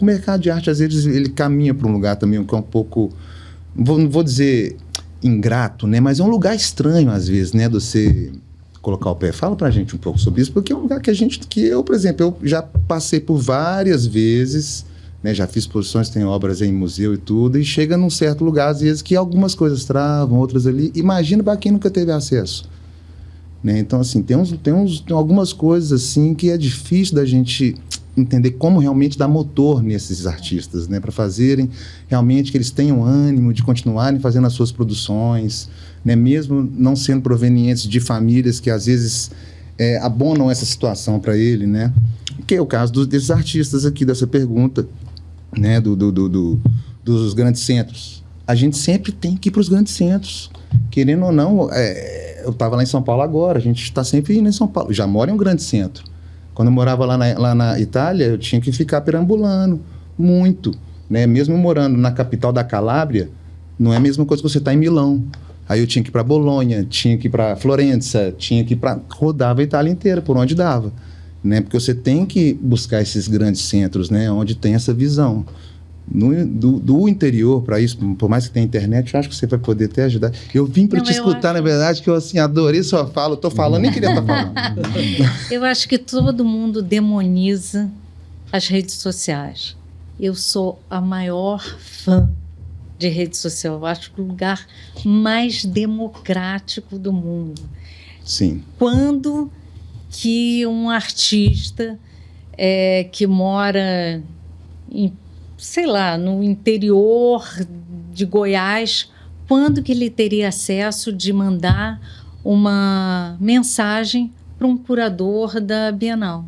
O mercado de arte, às vezes, ele caminha para um lugar também que é um pouco, não vou dizer ingrato, né? Mas é um lugar estranho, às vezes, né? De você colocar o pé. Fala pra gente um pouco sobre isso, porque é um lugar que eu, por exemplo, eu já passei por várias vezes, né? Já fiz exposições, tem obras em museu e tudo, e chega num certo lugar, às vezes, que algumas coisas travam, outras ali. Imagina para quem nunca teve acesso. Né? Então, assim, tem algumas coisas assim que é difícil da gente entender como realmente dar motor nesses artistas, né? Para fazerem realmente que eles tenham ânimo de continuarem fazendo as suas produções, né? Mesmo não sendo provenientes de famílias que às vezes abonam essa situação para ele, né? Que é o caso desses artistas aqui, dessa pergunta, né? Dos grandes centros. A gente sempre tem que ir para os grandes centros, querendo ou não. Eu estava lá em São Paulo agora, a gente está sempre indo em São Paulo, já mora em um grande centro. Quando eu morava lá na Itália, eu tinha que ficar perambulando muito, né? Mesmo morando na capital da Calábria, não é a mesma coisa que você estar em Milão. Aí eu tinha que ir para Bolonha, tinha que ir para Florença, tinha que ir rodava a Itália inteira, por onde dava, né? Porque você tem que buscar esses grandes centros, né? Onde tem essa visão. Do interior para isso, por mais que tenha internet, eu acho que você vai poder até ajudar. Eu vim para te escutar, na verdade, que eu assim, adorei sua fala, estou falando, nem queria estar falando. Eu acho que todo mundo demoniza as redes sociais. Eu sou a maior fã de rede social. Eu acho que o lugar mais democrático do mundo. Sim. Quando que um artista que mora em, sei lá, no interior de Goiás, quando que ele teria acesso de mandar uma mensagem para um curador da Bienal?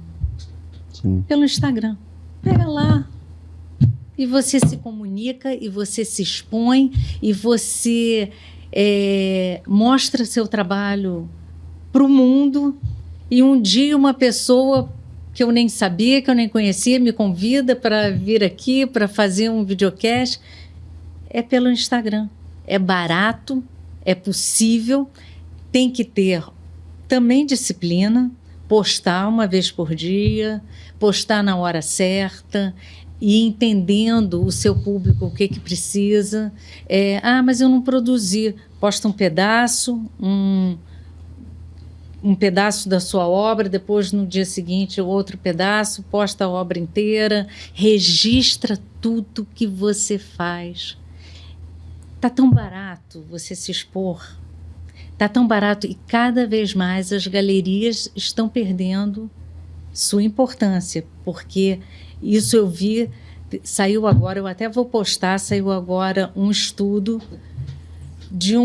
Sim. Pelo Instagram. Pega lá. E você se comunica, e você se expõe, e você mostra seu trabalho para o mundo. E um dia uma pessoa que eu nem sabia, que eu nem conhecia, me convida para vir aqui, para fazer um videocast. É pelo Instagram. É barato, é possível, tem que ter também disciplina, postar uma vez por dia, postar na hora certa e entendendo o seu público, o que precisa. Mas eu não produzi. Posta um pedaço, um pedaço da sua obra, depois no dia seguinte outro pedaço, posta a obra inteira, registra tudo que você faz. Está tão barato você se expor, está tão barato, e cada vez mais as galerias estão perdendo sua importância, porque isso eu vi, saiu agora, eu até vou postar, saiu agora um estudo de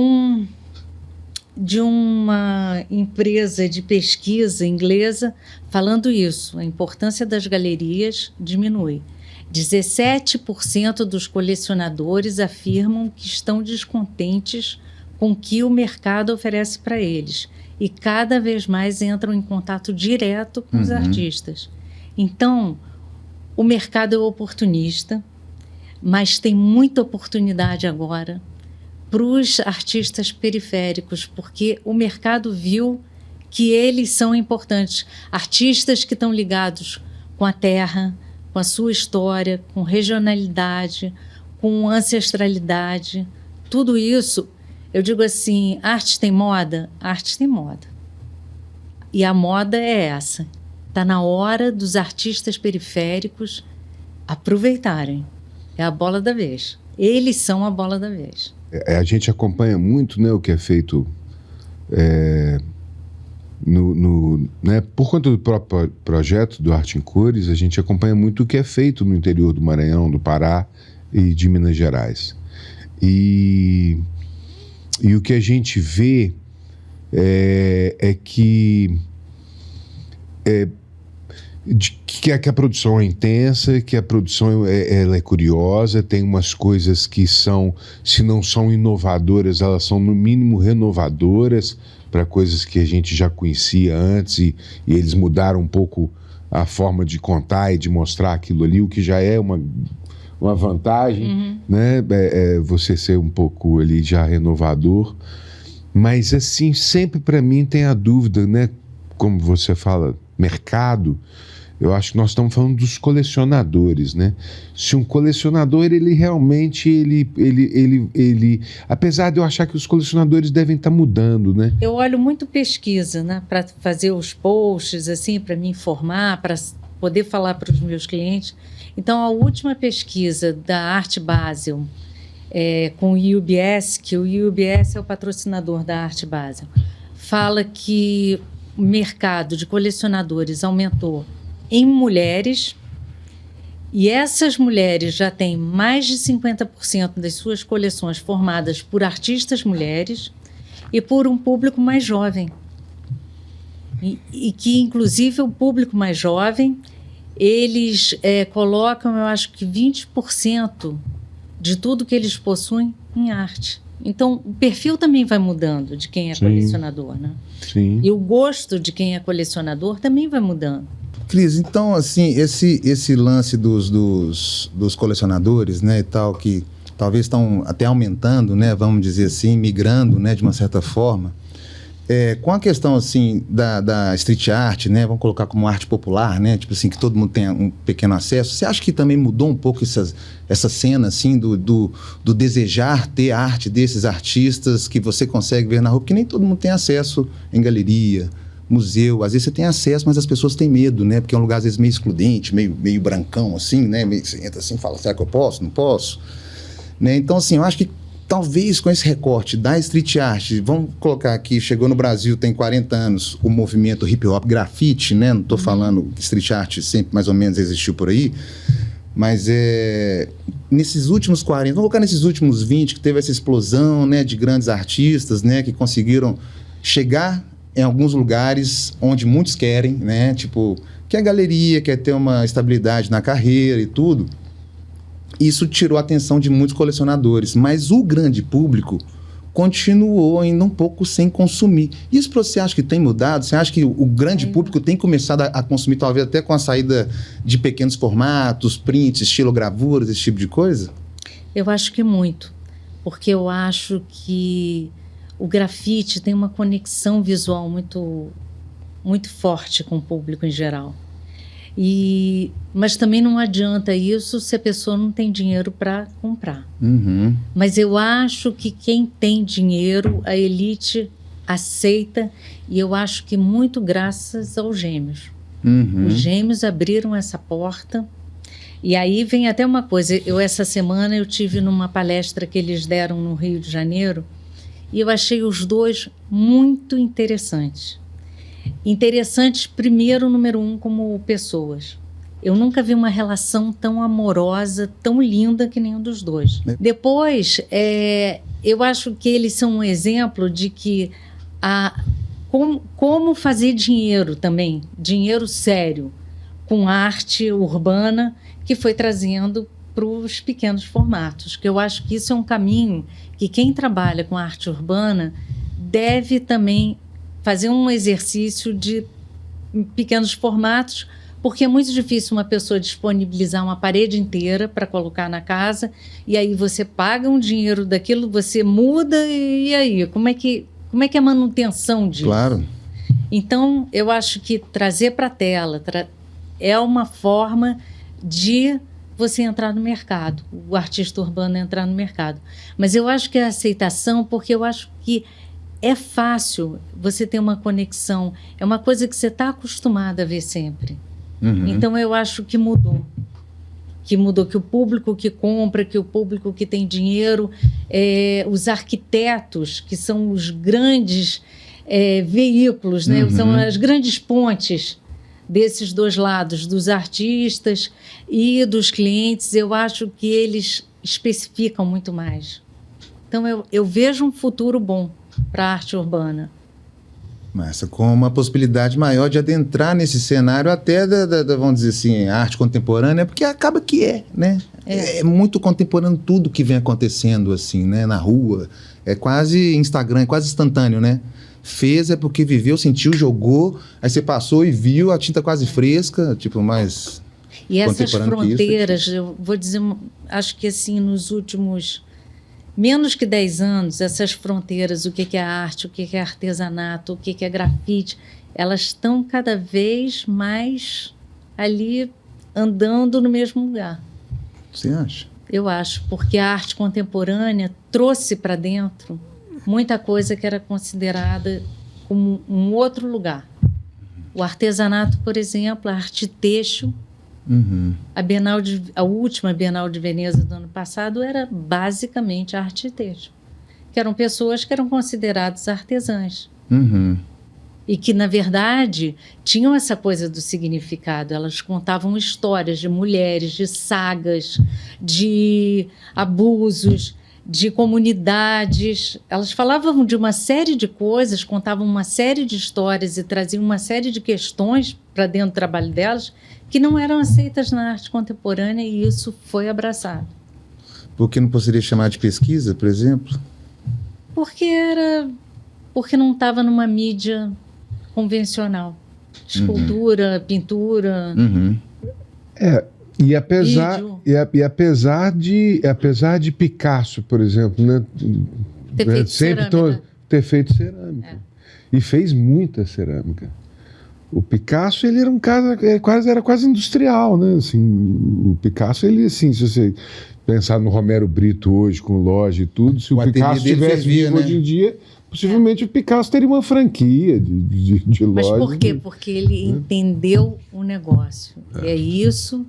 uma empresa de pesquisa inglesa falando isso, a importância das galerias diminui. 17% dos colecionadores afirmam que estão descontentes com o que o mercado oferece para eles e cada vez mais entram em contato direto com os artistas. Então, o mercado é oportunista, mas tem muita oportunidade agora para os artistas periféricos, porque o mercado viu que eles são importantes. Artistas que estão ligados com a terra, com a sua história, com regionalidade, com ancestralidade. Tudo isso, eu digo assim, arte tem moda? Arte tem moda. E a moda é essa. Está na hora dos artistas periféricos aproveitarem. É a bola da vez. Eles são a bola da vez. A gente acompanha muito, né, o que é feito né, por conta do próprio projeto do Arte em Cores, a gente acompanha muito o que é feito no interior do Maranhão, do Pará e de Minas Gerais. E o que a gente vê que a produção é intensa, que a produção ela é curiosa, tem umas coisas que são, se não são inovadoras, elas são no mínimo renovadoras para coisas que a gente já conhecia antes e eles mudaram um pouco a forma de contar e de mostrar aquilo ali, o que já é uma vantagem, né? Você ser um pouco ali já renovador, mas assim, sempre para mim tem a dúvida, né? Como você fala, mercado. Eu acho que nós estamos falando dos colecionadores, né? Se um colecionador, ele realmente, apesar de eu achar que os colecionadores devem estar mudando, né? Eu olho muito pesquisa, né, para fazer os posts, assim, para me informar, para poder falar para os meus clientes. Então, a última pesquisa da Art Basel, com o UBS, que o UBS é o patrocinador da Art Basel, fala que o mercado de colecionadores aumentou em mulheres, e essas mulheres já têm mais de 50% das suas coleções formadas por artistas mulheres e por um público mais jovem. E que, inclusive, o público mais jovem, eles colocam, eu acho que 20% de tudo que eles possuem em arte. Então, o perfil também vai mudando de quem é colecionador, né? Sim. E o gosto de quem é colecionador também vai mudando. Cris, então, assim, esse lance dos colecionadores, né, e tal, que talvez estão até aumentando, né, vamos dizer assim, migrando, né, de uma certa forma, com a questão, assim, da street art, né, vamos colocar como arte popular, né, tipo assim, que todo mundo tenha um pequeno acesso, você acha que também mudou um pouco essa cena, assim, do desejar ter arte desses artistas que você consegue ver na rua, porque nem todo mundo tem acesso em galeria, museu, às vezes você tem acesso, mas as pessoas têm medo, né, porque é um lugar, às vezes, meio excludente, meio brancão, assim, né, você entra assim e fala, será que eu posso? Não posso? Né, então, assim, eu acho que talvez com esse recorte da street art, vamos colocar aqui, chegou no Brasil, tem 40 anos, o movimento hip hop grafite, né? Não estou falando que street art sempre mais ou menos existiu por aí, mas nesses últimos 40, vamos colocar nesses últimos 20, que teve essa explosão, né, de grandes artistas, né, que conseguiram chegar em alguns lugares onde muitos querem, né? Tipo, quer galeria, quer ter uma estabilidade na carreira e tudo. Isso tirou a atenção de muitos colecionadores, mas o grande público continuou ainda um pouco sem consumir. Isso você acha que tem mudado? Você acha que o grande público tem começado a consumir, talvez até com a saída de pequenos formatos, prints, estilogravuras, esse tipo de coisa? Eu acho que muito, porque eu acho que o grafite tem uma conexão visual muito, muito forte com o público em geral. Mas também não adianta isso se a pessoa não tem dinheiro para comprar. Uhum. Mas eu acho que quem tem dinheiro, a elite aceita, e eu acho que muito graças aos Gêmeos. Uhum. Os Gêmeos abriram essa porta. E aí vem até uma coisa, essa semana eu tive numa palestra que eles deram no Rio de Janeiro, e eu achei os dois muito interessantes. Interessantes, primeiro, número um, como pessoas. Eu nunca vi uma relação tão amorosa, tão linda que nenhum dos dois. Depois, eu acho que eles são um exemplo de que como fazer dinheiro também, dinheiro sério, com arte urbana, que foi trazendo para os pequenos formatos. Que eu acho que isso é um caminho que quem trabalha com arte urbana deve também fazer um exercício de pequenos formatos, porque é muito difícil uma pessoa disponibilizar uma parede inteira para colocar na casa, e aí você paga um dinheiro daquilo, você muda, e aí? Como é que é a manutenção disso? Claro. Então, eu acho que trazer para a tela é uma forma de você entrar no mercado, o artista urbano entrar no mercado. Mas eu acho que é aceitação, porque eu acho que é fácil você ter uma conexão. É uma coisa que você está acostumado a ver sempre. Uhum. Então, eu acho que mudou. Que o público que compra, que o público que tem dinheiro, os arquitetos, que são os grandes veículos, né? Uhum. São as grandes pontes desses dois lados, dos artistas e dos clientes. Eu acho que eles especificam muito mais. Então, eu vejo um futuro bom para a arte urbana. Massa, com uma possibilidade maior de adentrar nesse cenário até vamos dizer assim, arte contemporânea, porque acaba que né? É muito contemporâneo tudo que vem acontecendo assim, né? Na rua, é quase Instagram, é quase instantâneo, né? Fez é porque viveu, sentiu, jogou, aí você passou e viu a tinta quase fresca, tipo, mais e essas contemporâneo fronteiras, que isso. eu vou dizer, acho que assim, nos últimos menos que 10 anos, essas fronteiras, o que é arte, o que é artesanato, o que é grafite, elas estão cada vez mais ali andando no mesmo lugar. Você acha? Eu acho, porque a arte contemporânea trouxe para dentro muita coisa que era considerada como um outro lugar. O artesanato, por exemplo, a arte têxtil. A última Bienal de Veneza do ano passado era basicamente arte têxtil, que eram pessoas que eram consideradas artesãs. E que, na verdade, tinham essa coisa do significado. Elas contavam histórias de mulheres, de sagas, de abusos, de comunidades. Elas falavam de uma série de coisas, contavam uma série de histórias e traziam uma série de questões para dentro do trabalho delas que não eram aceitas na arte contemporânea, e isso foi abraçado. Por que não poderia chamar de pesquisa, por exemplo? Porque não estava numa mídia convencional. Escultura, pintura. E apesar de Picasso, por exemplo, né, ter feito cerâmica. E fez muita cerâmica. O Picasso, ele era um cara era quase industrial, né? Assim, o Picasso, ele, assim, se você pensar no Romero Brito hoje, com loja e tudo, se o Picasso tivesse vivo hoje em dia, possivelmente o Picasso teria uma franquia de loja. Mas por quê? Porque ele entendeu o negócio. É isso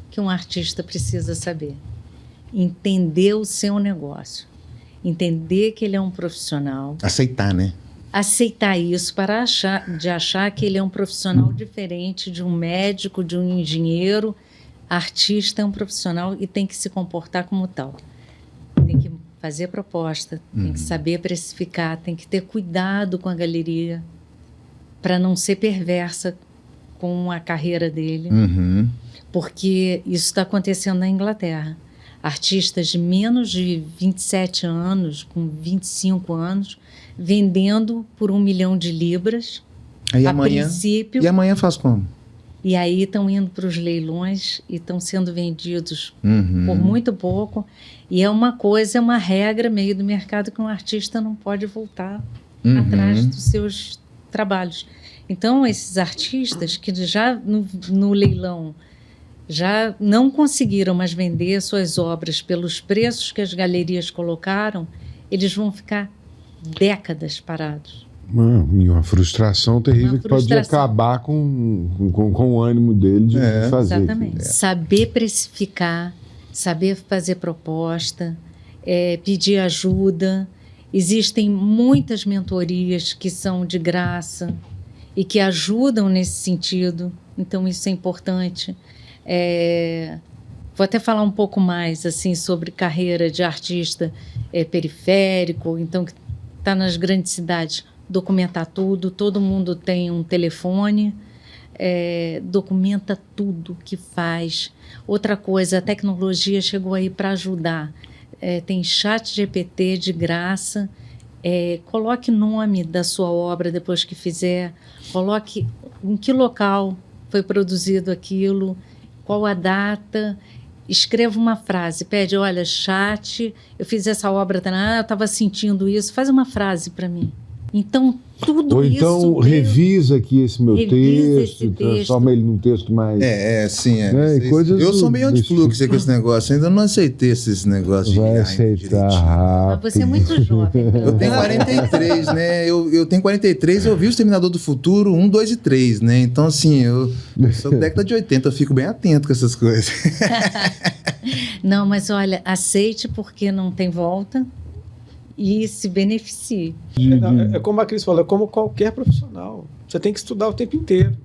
que um artista precisa saber. Entender o seu negócio. Entender que ele é um profissional. Aceitar, né? Aceitar isso para achar que ele é um profissional diferente de um médico, de um engenheiro. Artista é um profissional e tem que se comportar como tal. Tem que fazer proposta, tem que saber precificar, tem que ter cuidado com a galeria para não ser perversa com a carreira dele. Porque isso está acontecendo na Inglaterra. Artistas de menos de 27 anos, com 25 anos, vendendo por 1 milhão de libras, princípio. E amanhã faz como? E aí estão indo para os leilões e estão sendo vendidos por muito pouco. E é uma regra meio do mercado que um artista não pode voltar atrás dos seus trabalhos. Então, esses artistas que já no leilão já não conseguiram mais vender suas obras pelos preços que as galerias colocaram, eles vão ficar décadas parados. E uma frustração terrível que pode acabar com o ânimo dele de fazer. Exatamente. Saber precificar, saber fazer proposta, pedir ajuda. Existem muitas mentorias que são de graça e que ajudam nesse sentido. Então, isso é importante. Vou até falar um pouco mais assim, sobre carreira de artista periférico, então que está nas grandes cidades. Documentar tudo, todo mundo tem um telefone, documenta tudo que faz. Outra coisa, a tecnologia chegou aí para ajudar. Tem chat GPT de graça, coloque o nome da sua obra depois que fizer, coloque em que local foi produzido aquilo, qual a data, escreva uma frase, pede, olha, chat, eu fiz essa obra, eu estava sentindo isso, faz uma frase para mim. Então, tudo isso... Ou então, revisa aqui esse meu texto, transforma ele num texto mais... Sim. Eu sou meio antifluxo com esse negócio, ainda não aceitei esse negócio. Vai aceitar rápido. Mas você é muito jovem. Eu tenho 43, né? Eu tenho 43, eu vi o Exterminador do Futuro 1, 2 e 3, né? Então, assim, eu sou da década de 80, eu fico bem atento com essas coisas. Não, mas olha, aceite porque não tem volta. E se beneficie. É como a Cris falou, é como qualquer profissional. Você tem que estudar o tempo inteiro.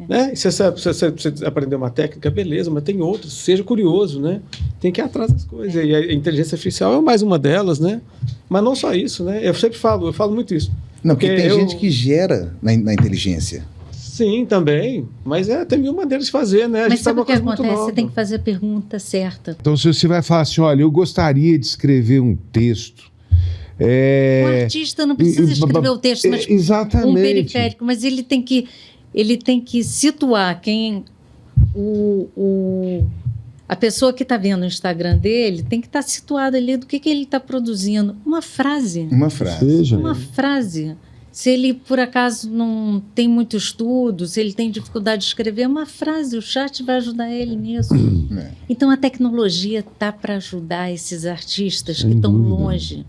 Né? Se você aprender uma técnica, beleza, mas tem outras. Seja curioso, né? Tem que ir atrás das coisas. E a inteligência artificial é mais uma delas, né? Mas não só isso, né? Eu falo muito isso. Não, porque tem gente que gera na inteligência. Sim, também. Mas tem mil maneiras de fazer, né? Mas sabe o que acontece? Você tem que fazer a pergunta certa. Então, se você vai falar assim, olha, eu gostaria de escrever um texto. O artista não precisa escrever o texto, mas exatamente. Um periférico, mas ele tem que situar quem a pessoa que está vendo o Instagram dele tem que estar situada ali do que ele está produzindo. Uma frase. Uma frase. Uma frase. Se ele, por acaso, não tem muito estudo, se ele tem dificuldade de escrever uma frase, o chat vai ajudar ele nisso. Então, a tecnologia está para ajudar esses artistas que estão longe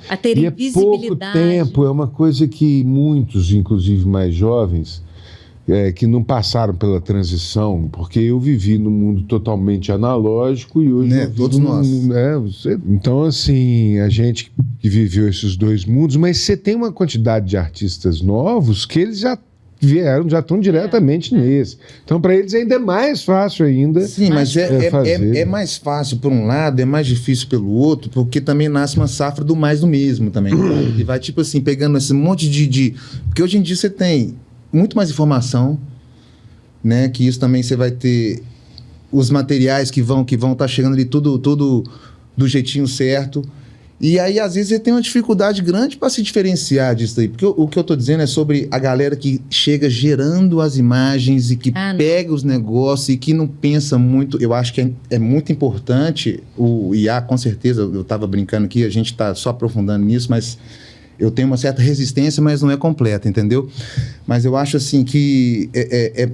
a terem visibilidade. Pouco tempo, é uma coisa que muitos, inclusive mais jovens, que não passaram pela transição, porque eu vivi num mundo totalmente analógico e hoje todos nós. Então, assim, a gente que viveu esses dois mundos, mas você tem uma quantidade de artistas novos que eles já vieram, já estão diretamente nesse. Então, para eles ainda é mais fácil ainda. Sim, mas é mais fácil por um lado, é mais difícil pelo outro, porque também nasce uma safra do mais do mesmo também. E vai, tipo assim, pegando esse monte de... Porque hoje em dia você tem muito mais informação, né? Que isso também você vai ter os materiais que vão estar chegando ali tudo do jeitinho certo. E aí, às vezes, você tem uma dificuldade grande para se diferenciar disso aí. Porque o que eu estou dizendo é sobre a galera que chega gerando as imagens e que pega os negócios e que não pensa muito. Eu acho que é muito importante o IA, com certeza, eu estava brincando aqui, a gente está só aprofundando nisso, mas eu tenho uma certa resistência, mas não é completa, entendeu? Mas eu acho assim que é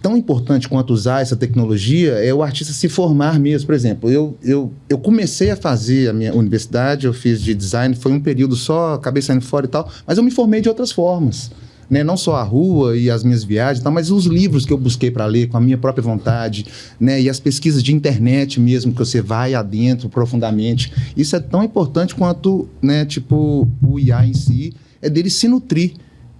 tão importante quanto usar essa tecnologia é o artista se formar mesmo. Por exemplo, eu comecei a fazer a minha universidade, eu fiz de design, foi um período só, acabei saindo fora e tal, mas eu me formei de outras formas, né? Não só a rua e as minhas viagens e tal, mas os livros que eu busquei para ler com a minha própria vontade, né? E as pesquisas de internet mesmo, que você vai adentro profundamente. Isso é tão importante quanto, né, tipo, o IA em si, é dele se nutrir,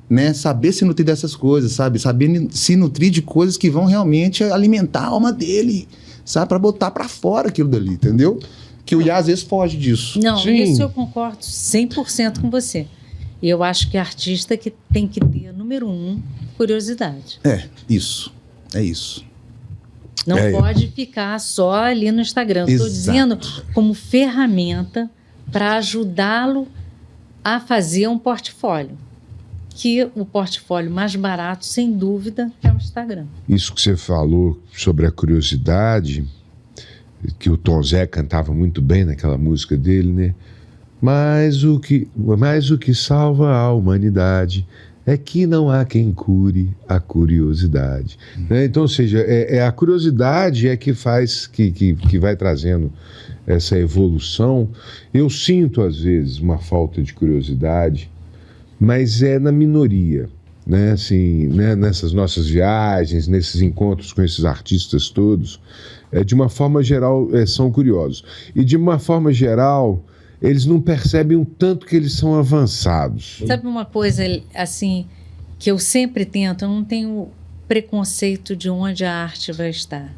né? Saber se nutrir dessas coisas, sabe? Saber se nutrir de coisas que vão realmente alimentar a alma dele, sabe? Para botar para fora aquilo dali, entendeu? Que o IA às vezes foge disso. Não, isso eu concordo 100% com você. Eu acho que artista que tem que ter, número 1, curiosidade. É isso. Não pode ficar só ali no Instagram. Estou dizendo como ferramenta para ajudá-lo a fazer um portfólio. Que o portfólio mais barato, sem dúvida, é o Instagram. Isso que você falou sobre a curiosidade, que o Tom Zé cantava muito bem naquela música dele, né? Mas o que salva a humanidade é que não há quem cure a curiosidade. Né? Então, ou seja, a curiosidade é que faz, que vai trazendo essa evolução. Eu sinto, às vezes, uma falta de curiosidade, mas é na minoria, né? Assim, né? Nessas nossas viagens, nesses encontros com esses artistas todos, de uma forma geral, são curiosos. E de uma forma geral, eles não percebem o tanto que eles são avançados. Sabe uma coisa, assim, que eu sempre tento, eu não tenho preconceito de onde a arte vai estar.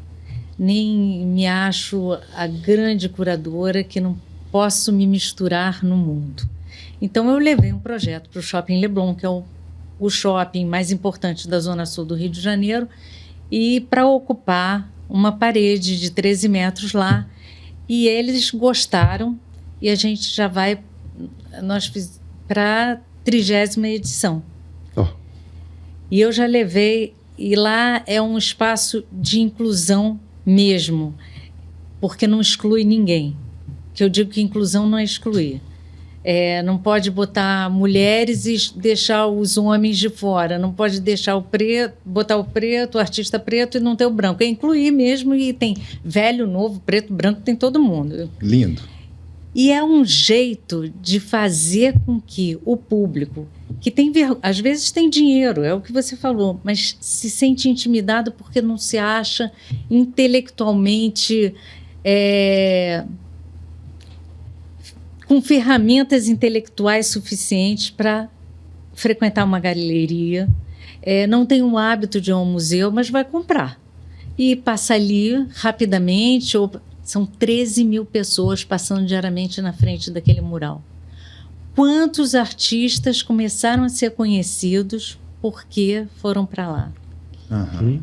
Nem me acho a grande curadora que não posso me misturar no mundo. Então, eu levei um projeto para o Shopping Leblon, que é o shopping mais importante da Zona Sul do Rio de Janeiro, e para ocupar uma parede de 13 metros lá. E eles gostaram, e a gente já vai para a 30ª edição. E eu já levei, e lá é um espaço de inclusão mesmo, porque não exclui ninguém. Que eu digo que inclusão não é excluir. Não pode botar mulheres e deixar os homens de fora, não pode deixar botar o preto, o artista preto e não ter o branco. É incluir mesmo, e tem velho, novo, preto, branco, tem todo mundo. Lindo. E é um jeito de fazer com que o público, que tem às vezes tem dinheiro, é o que você falou, mas se sente intimidado porque não se acha intelectualmente... com ferramentas intelectuais suficientes para frequentar uma galeria, não tem o hábito de ir a um museu, mas vai comprar. E passa ali rapidamente, são 13 mil pessoas passando diariamente na frente daquele mural. Quantos artistas começaram a ser conhecidos porque foram para lá? Uhum.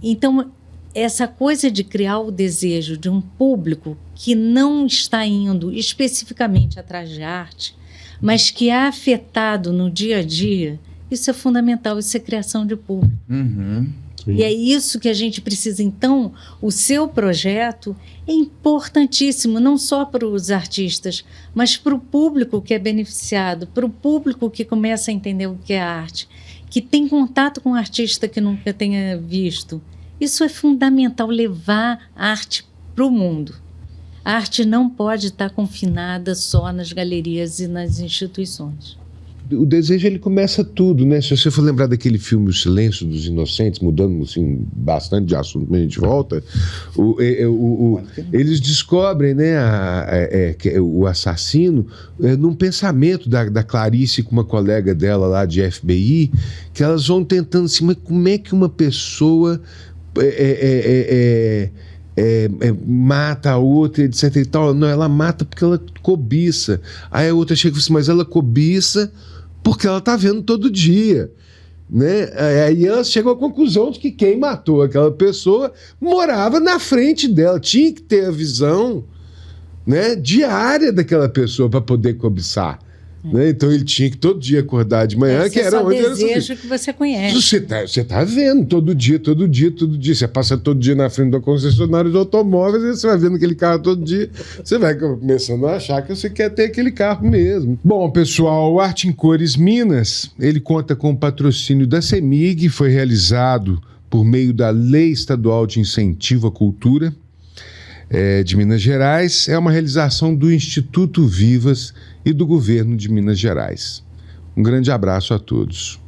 Então, essa coisa de criar o desejo de um público que não está indo especificamente atrás de arte, mas que é afetado no dia a dia, isso é fundamental, isso é criação de público. Uhum. Sim. E é isso que a gente precisa. Então, o seu projeto é importantíssimo, não só para os artistas, mas para o público que é beneficiado, para o público que começa a entender o que é arte, que tem contato com um artista que nunca tenha visto. Isso é fundamental, levar a arte para o mundo. A arte não pode estar confinada só nas galerias e nas instituições. O desejo, ele começa tudo, né? Se você for lembrar daquele filme O Silêncio dos Inocentes, mudando assim, bastante de assunto, mas a gente volta, eles descobrem, né, o assassino num pensamento da Clarice com uma colega dela lá de FBI, que elas vão tentando assim, mas como é que uma pessoa mata a outra, etc e tal? Não, ela mata porque ela cobiça. Aí a outra chega e fala assim, mas ela cobiça porque ela está vendo todo dia, né? Aí ela chegou à conclusão de que quem matou aquela pessoa morava na frente dela, tinha que ter a visão, né, diária daquela pessoa para poder cobiçar. Né? Então ele tinha que todo dia acordar de manhã, que era onde era desejo que você conhece. Você tá vendo todo dia. Você passa todo dia na frente da concessionária de automóveis e você vai vendo aquele carro todo dia. Você vai começando a achar que você quer ter aquele carro mesmo. Bom, pessoal, o Arte em Cores Minas, ele conta com o patrocínio da CEMIG, foi realizado por meio da Lei Estadual de Incentivo à Cultura de Minas Gerais. É uma realização do Instituto Vivas e do Governo de Minas Gerais. Um grande abraço a todos.